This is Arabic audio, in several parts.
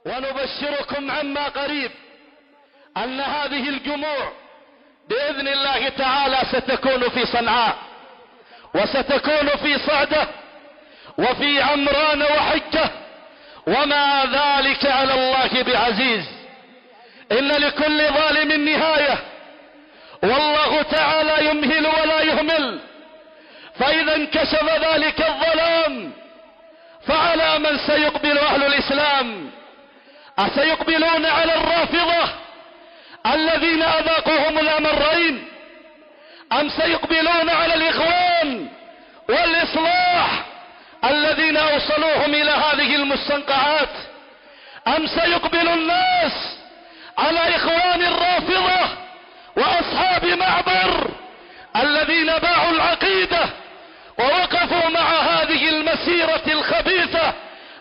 ونبشركم عما قريب أن هذه الجموع بإذن الله تعالى ستكون في صنعاء، وستكون في صعدة، وفي عمران وحجة، وما ذلك على الله بعزيز. إن لكل ظالم نهاية، والله تعالى يمهل ولا يهمل، فإذا انكشف ذلك الظلام فعلى من سيقبل أهل الإسلام؟ أسيقبلون على الرافضة الذين أذاقوهم الأمرين، أم سيقبلون على الإخوان والإصلاح الذين أوصلوهم إلى هذه المستنقعات، أم سيقبل الناس على إخوان الرافضة وأصحاب معبر الذين باعوا العقيدة ووقفوا مع هذه المسيرة الخبيثة،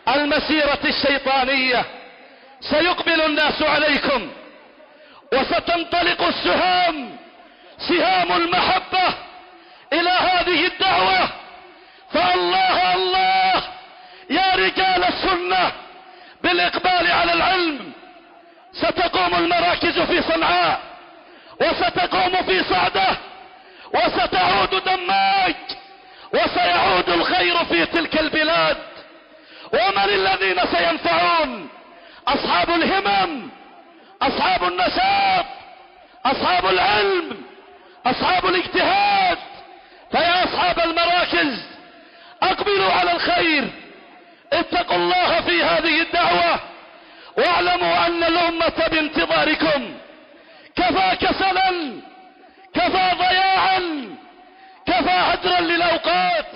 المسيرة الشيطانية؟ سيقبل الناس عليكم، وستنطلق السهام، سهام المحبة إلى هذه الدعوة. فالله الله يا رجال السنة بالإقبال على العلم. ستقوم المراكز في صنعاء، وستقوم في صعدة، وستعود دماج، وسيعود الخير في تلك البلاد. ومن الذين سينفعون؟ أصحاب الهمم، أصحاب النشاط، أصحاب العلم، أصحاب الاجتهاد. فيا أصحاب المراكز أقبلوا على الخير، اتقوا الله في هذه الدعوة، واعلموا أن الأمة بانتظاركم. كفى كسلا، كفى ضياعا، كفى هدرا للأوقات.